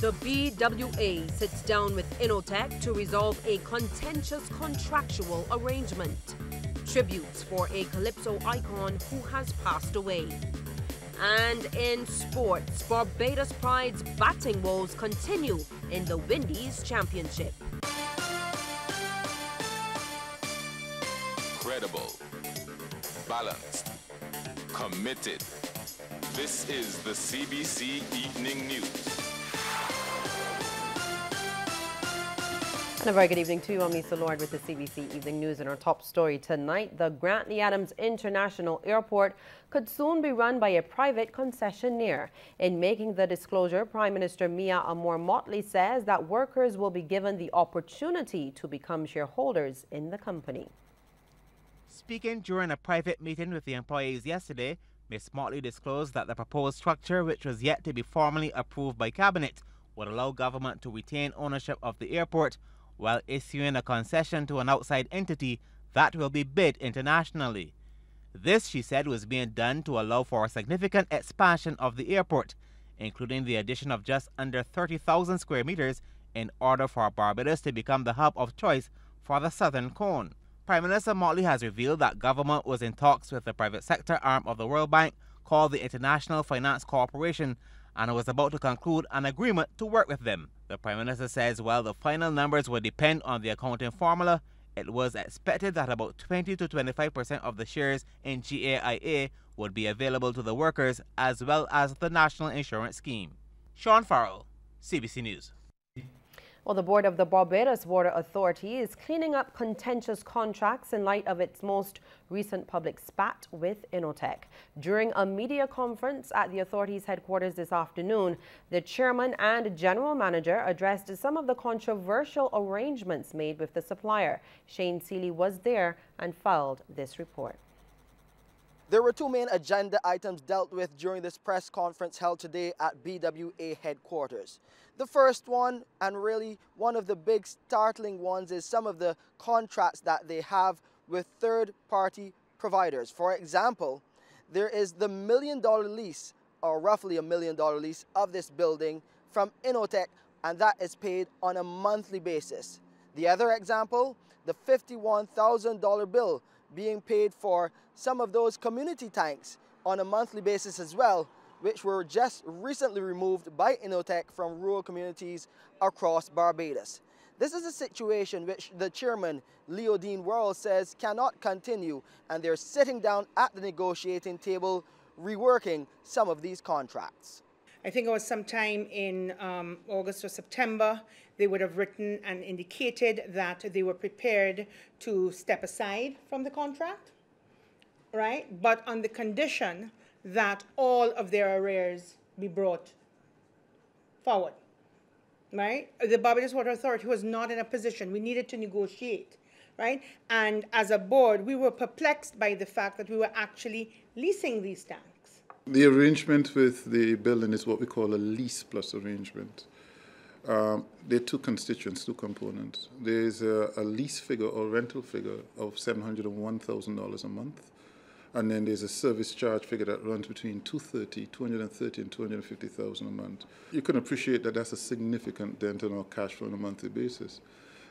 The BWA sits down with Innotech to resolve a contentious contractual arrangement. Tributes for a Calypso icon who has passed away. And in sports, Barbados Pride's batting woes continue in the Windies Championship. Credible, balanced, committed. This is the CBC Evening News. And a very good evening to you. I'm Lisa Lord with the CBC Evening News. And our top story tonight, the Grantley Adams International Airport could soon be run by a private concessionaire. In making the disclosure, Prime Minister Mia Amor-Motley says that workers will be given the opportunity to become shareholders in the company. Speaking during a private meeting with the employees yesterday, Ms. Motley disclosed that the proposed structure, which was yet to be formally approved by Cabinet, would allow government to retain ownership of the airport while issuing a concession to an outside entity that will be bid internationally. This, she said, was being done to allow for a significant expansion of the airport, including the addition of just under 30,000 square meters in order for Barbados to become the hub of choice for the Southern Cone. Prime Minister Motley has revealed that government was in talks with the private sector arm of the World Bank called the International Finance Corporation and was about to conclude an agreement to work with them. The Prime Minister says while the final numbers will depend on the accounting formula, it was expected that about 20 to 25% of the shares in GAIA would be available to the workers as well as the National Insurance Scheme. Sean Farrell, CBC News. Well, the board of the Barbados Water Authority is cleaning up contentious contracts in light of its most recent public spat with Innotech. During a media conference at the authority's headquarters this afternoon, the chairman and general manager addressed some of the controversial arrangements made with the supplier. Shane Seeley was there and filed this report. There were two main agenda items dealt with during this press conference held today at BWA headquarters. The first one, and really one of the big startling ones, is some of the contracts that they have with third-party providers. For example, there is the $1 million lease, or roughly $1 million lease, of this building from Innotech, and that is paid on a monthly basis. The other example, the $51,000 bill being paid for some of those community tanks on a monthly basis as well, which were just recently removed by Innotech from rural communities across Barbados. This is a situation which the chairman, Leo Dean Worrell, says cannot continue, and they're sitting down at the negotiating table reworking some of these contracts. I think it was sometime in August or September, they would have written and indicated that they were prepared to step aside from the contract, right? But on the condition that all of their arrears be brought forward, right? The Barbados Water Authority was not in a position. We needed to negotiate, right? And as a board, we were perplexed by the fact that we were actually leasing these tanks. The arrangement with the building is what we call a lease plus arrangement. There are two constituents, two components. There is a lease figure or rental figure of $701,000 a month. And then there's a service charge figure that runs between $230,000 and $250,000 a month. You can appreciate that that's a significant dent in our cash flow on a monthly basis.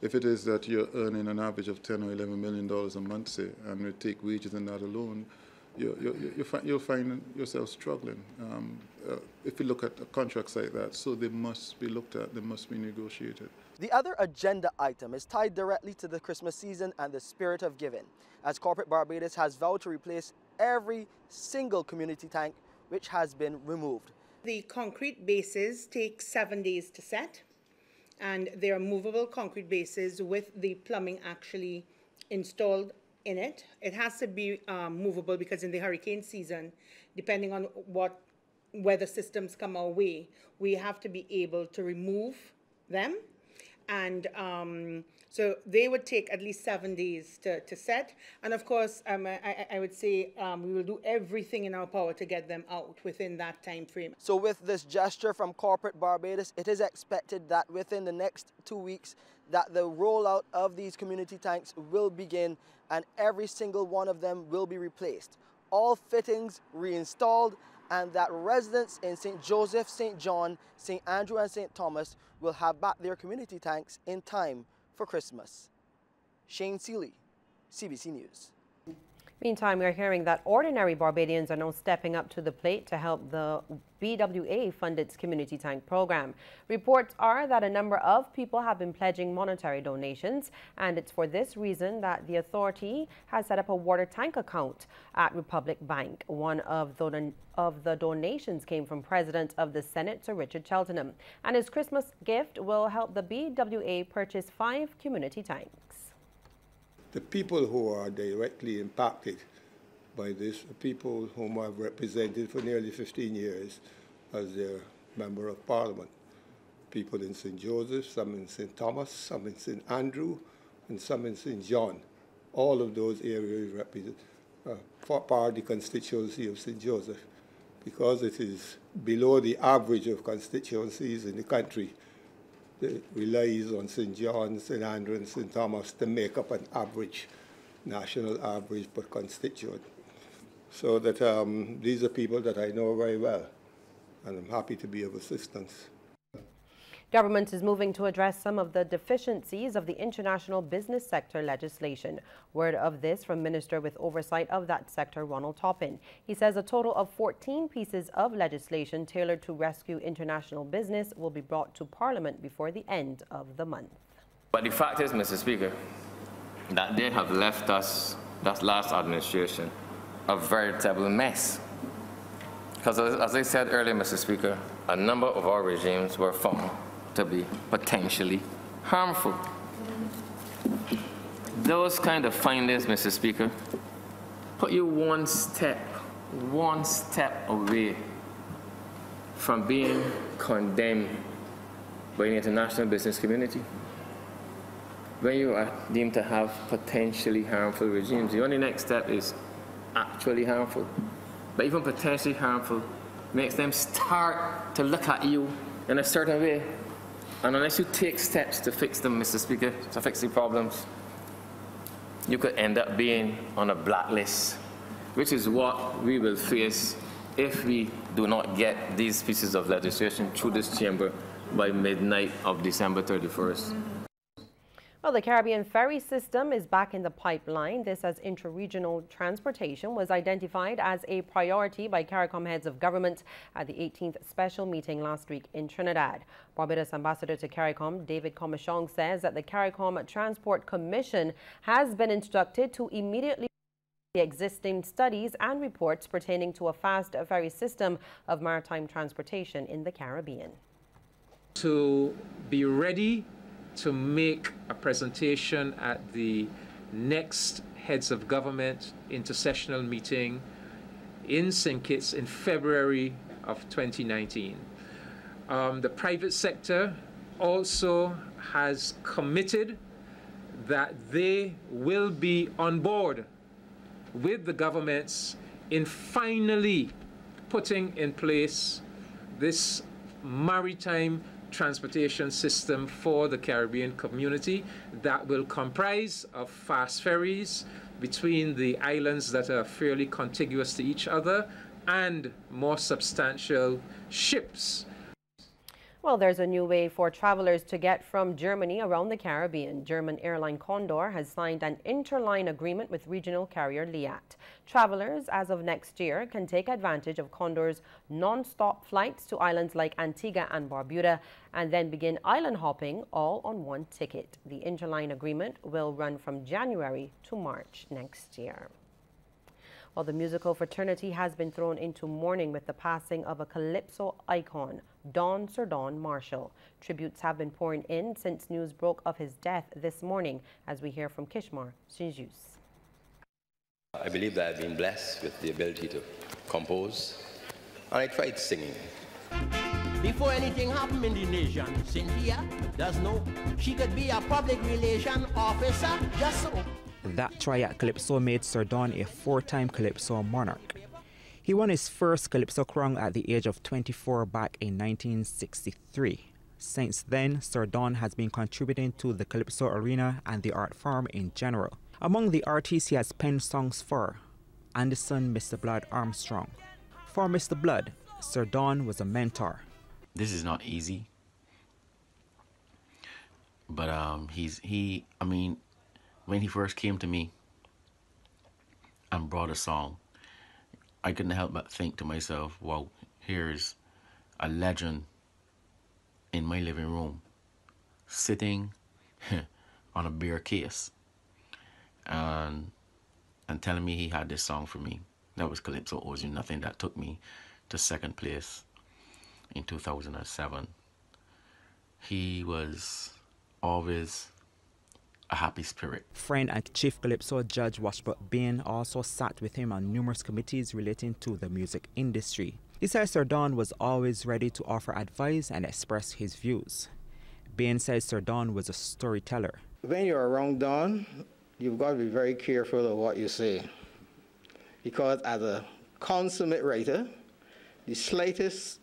If it is that you're earning an average of $10 or $11 million a month, say, and we take wages and that alone, you'll find yourself struggling. If you look at contracts like that, so they must be looked at, they must be negotiated. The other agenda item is tied directly to the Christmas season and the spirit of giving, as Corporate Barbados has vowed to replace every single community tank which has been removed. The concrete bases take 7 days to set, and they are movable concrete bases with the plumbing actually installed in it. It has to be movable because in the hurricane season, depending on what weather systems come our way, we have to be able to remove them. And so they would take at least 7 days to set. And of course, I would say we will do everything in our power to get them out within that time frame. So with this gesture from Corporate Barbados, it is expected that within the next 2 weeks that the rollout of these community tanks will begin and every single one of them will be replaced. All fittings reinstalled and that residents in St. Joseph, St. John, St. Andrew and St. Thomas will have back their community tanks in time for Christmas. Shane Seeley, CBC News. Meantime, we're hearing that ordinary Barbadians are now stepping up to the plate to help the BWA fund its community tank program. Reports are that a number of people have been pledging monetary donations, and it's for this reason that the authority has set up a water tank account at Republic Bank. One of the donations came from President of the Senate, Sir Richard Cheltenham, and his Christmas gift will help the BWA purchase 5 community tanks. The people who are directly impacted by this, the people whom I've represented for nearly 15 years as their Member of Parliament. People in St. Joseph, some in St. Thomas, some in St. Andrew, and some in St. John. All of those areas represent part of the constituency of St. Joseph, because it is below the average of constituencies in the country. It relies on St. John, St. Andrew, and St. Thomas to make up an average, national average per constituent. So that these are people that I know very well, and I'm happy to be of assistance. Government is moving to address some of the deficiencies of the international business sector legislation. Word of this from Minister with Oversight of that sector, Ronald Toppin. He says a total of 14 pieces of legislation tailored to rescue international business will be brought to Parliament before the end of the month. But the fact is, Mr. Speaker, that they have left us, that last administration, a veritable mess. Because as I said earlier, Mr. Speaker, a number of our regimes were found to be potentially harmful. Those kind of findings, Mr. Speaker, put you one step away from being condemned by the international business community. When you are deemed to have potentially harmful regimes, the only next step is actually harmful. But even potentially harmful makes them start to look at you in a certain way. And unless you take steps to fix them, Mr. Speaker, to fix the problems, you could end up being on a blacklist, which is what we will face if we do not get these pieces of legislation through this chamber by midnight of December 31st. Well, the Caribbean ferry system is back in the pipeline. This as intra-regional transportation was identified as a priority by CARICOM heads of government at the 18th special meeting last week in Trinidad. Barbados Ambassador to CARICOM, David Comishong, says that the CARICOM Transport Commission has been instructed to immediately the existing studies and reports pertaining to a fast ferry system of maritime transportation in the Caribbean. To be ready to make a presentation at the next Heads of Government intersessional meeting in St. Kitts in February of 2019. The private sector also has committed that they will be on board with the governments in finally putting in place this maritime transportation system for the Caribbean community that will comprise of fast ferries between the islands that are fairly contiguous to each other and more substantial ships. Well, there's a new way for travelers to get from Germany around the Caribbean. German airline Condor has signed an interline agreement with regional carrier Liat. Travelers, as of next year, can take advantage of Condor's non-stop flights to islands like Antigua and Barbuda and then begin island hopping all on one ticket. The interline agreement will run from January to March next year. Well, the musical fraternity has been thrown into mourning with the passing of a calypso icon, Sir Don Marshall. Tributes have been pouring in since news broke of his death this morning, as we hear from Kishmar Sinjus. I believe that I've been blessed with the ability to compose, and I tried singing. Before anything happened in the nation, Cynthia does know she could be a public relation officer just so. That try at Calypso made Sir Don a 4-time Calypso monarch. He won his first Calypso crown at the age of 24 back in 1963. Since then, Sir Don has been contributing to the Calypso arena and the art form in general. Among the artists he has penned songs for, Anderson Mr. Blood Armstrong, For Mr. Blood, Sir Don was a mentor. This is not easy, but I mean, when he first came to me and brought a song, I couldn't help but think to myself, wow, here's a legend in my living room sitting on a beer case and telling me he had this song for me. That was Calypso Owes You Nothing. That took me to second place in 2007. He was always a happy spirit. Friend and Chief Calypso Judge Washbrook Bain also sat with him on numerous committees relating to the music industry. He says Sir Don was always ready to offer advice and express his views. Bain says Sir Don was a storyteller. When you're around Don, you've got to be very careful of what you say. Because as a consummate writer, the slightest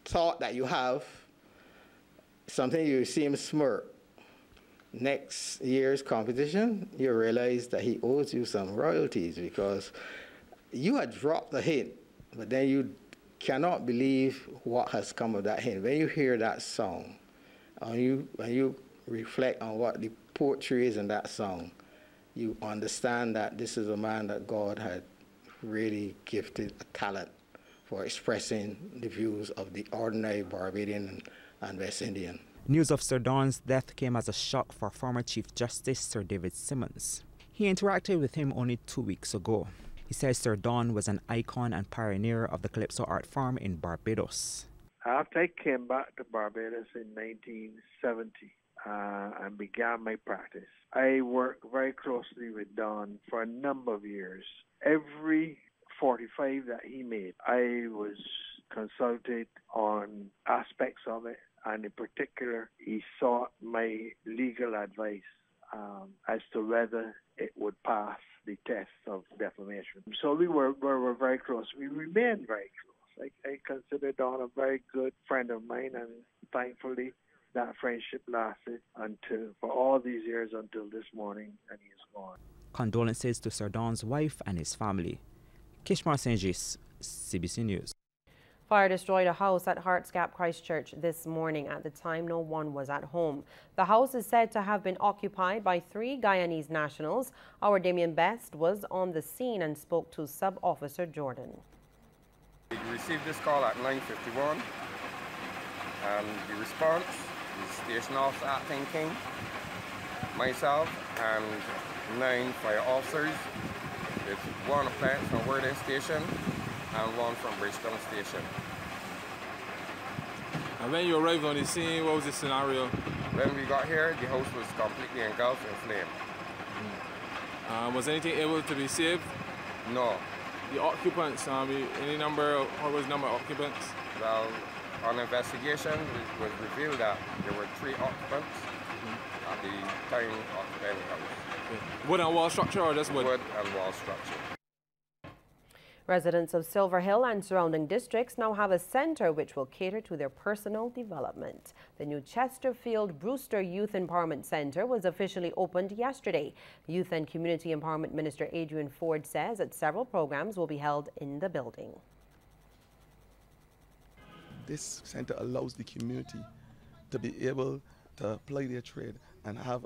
thought that you have, something you see him smirk. Next year's competition, you realize that he owes you some royalties because you had dropped the hint, but then you cannot believe what has come of that hint. When you hear that song, and you reflect on what the poetry is in that song, you understand that this is a man that God had really gifted a talent for expressing the views of the ordinary Barbadian and West Indian. News of Sir Don's death came as a shock for former Chief Justice Sir David Simmons. He interacted with him only 2 weeks ago. He says Sir Don was an icon and pioneer of the Calypso art form in Barbados. After I came back to Barbados in 1970 and began my practice, I worked very closely with Don for a number of years. Every 45 that he made, I was consulted on aspects of it. And in particular, he sought my legal advice as to whether it would pass the test of defamation. So we were very close. We remained very close. I consider Don a very good friend of mine, and thankfully that friendship lasted for all these years until this morning, and he is gone. Condolences to Sir Don's wife and his family. Kishmar St-Gis, CBC News. Fire destroyed a house at Hearts Gap, Christchurch this morning. At the time, no one was at home. The house is said to have been occupied by 3 Guyanese nationals. Our Damien Best was on the scene and spoke to Sub-Officer Jordan. We received this call at 9:51, and the response, the station officer acting King, myself, and 9 fire officers. It's 1 appliance from Worden Station and 1 from Bridgetown Station. And when you arrived on the scene, what was the scenario? When we got here, the house was completely engulfed in flame. Was anything able to be saved? No. The occupants, any number, what was the number of occupants? Well, on investigation, it was revealed that there were 3 occupants at the time occupying the house. Okay. Wood and wall structure or just wood? Wood and wall structure. Residents of Silver Hill and surrounding districts now have a center which will cater to their personal development. The new Chesterfield Brewster Youth Empowerment Center was officially opened yesterday. Youth and Community Empowerment Minister Adrian Ford says that several programs will be held in the building. This center allows the community to be able to play their trade and have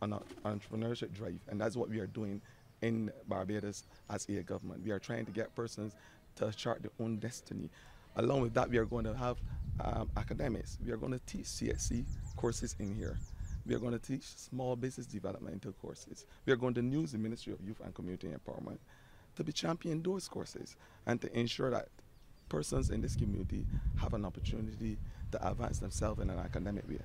an entrepreneurship drive, and that's what we are doing in Barbados as a government. We are trying to get persons to chart their own destiny. Along with that, we are going to have academics. We are going to teach CSC courses in here. We are going to teach small business developmental courses. We are going to use the Ministry of Youth and Community Empowerment to be championing those courses and to ensure that persons in this community have an opportunity to advance themselves in an academic way.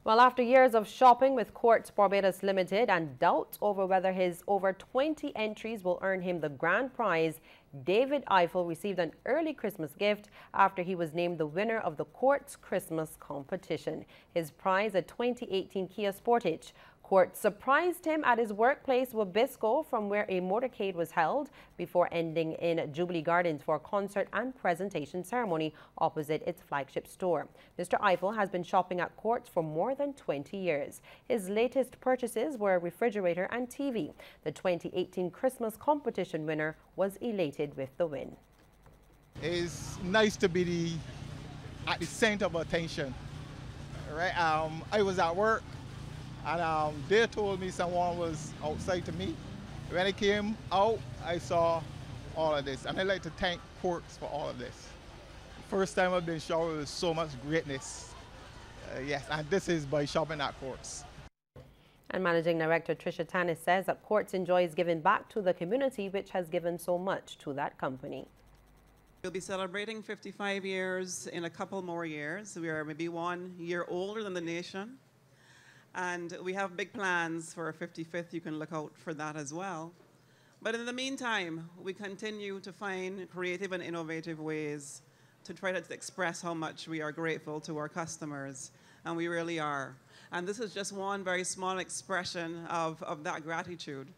Well, after years of shopping with Quartz Barbados Limited and doubt over whether his over 20 entries will earn him the grand prize, David Eiffel received an early Christmas gift after he was named the winner of the Quartz Christmas competition. His prize, a 2018 Kia Sportage, Court surprised him at his workplace Wabisco, from where a motorcade was held, before ending in Jubilee Gardens for a concert and presentation ceremony opposite its flagship store. Mr. Eiffel has been shopping at Courts for more than 20 years. His latest purchases were a refrigerator and TV. The 2018 Christmas competition winner was elated with the win. It's nice to be at the center of attention. Right? I was at work, and they told me someone was outside to me. When I came out, I saw all of this, and I'd like to thank Courts for all of this. First time I've been showered with so much greatness. Yes, and this is by shopping at Courts. And Managing Director Tricia Tannis says that Courts enjoys giving back to the community, which has given so much to that company. We'll be celebrating 55 years in a couple more years. We are maybe 1 year older than the nation. And we have big plans for our 55th. You can look out for that as well. But in the meantime, we continue to find creative and innovative ways to try to express how much we are grateful to our customers. And we really are. And this is just one very small expression of that gratitude.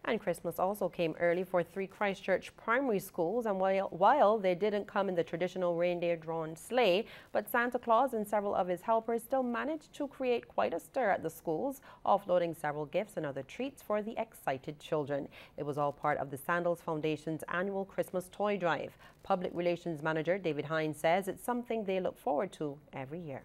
And Christmas also came early for 3 Christchurch primary schools, and while they didn't come in the traditional reindeer-drawn sleigh, but Santa Claus and several of his helpers still managed to create quite a stir at the schools, offloading several gifts and other treats for the excited children. It was all part of the Sandals Foundation's annual Christmas toy drive. Public Relations Manager David Hines says it's something they look forward to every year.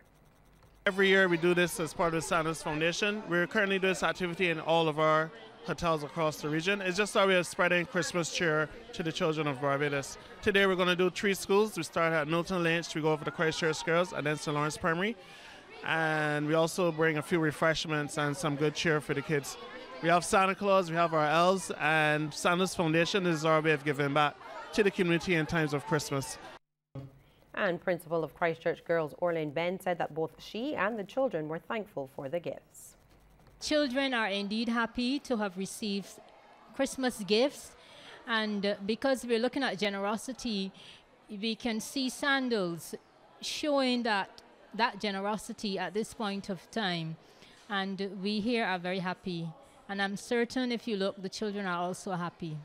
Every year we do this as part of the Sandals Foundation. We're currently doing this activity in all of our hotels across the region. It's just our way of spreading Christmas cheer to the children of Barbados. Today we're going to do 3 schools. We start at Milton Lynch, we go over to Christchurch Girls, and then St. Lawrence Primary. And we also bring a few refreshments and some good cheer for the kids. We have Santa Claus, we have our elves, and Sandals Foundation is our way of giving back to the community in times of Christmas. And Principal of Christchurch Girls, Orlane Ben, said that both she and the children were thankful for the gifts. Children are indeed happy to have received Christmas gifts, and because we're looking at generosity, we can see Sandals showing that generosity at this point of time, and we here are very happy, and I'm certain if you look, the children are also happy.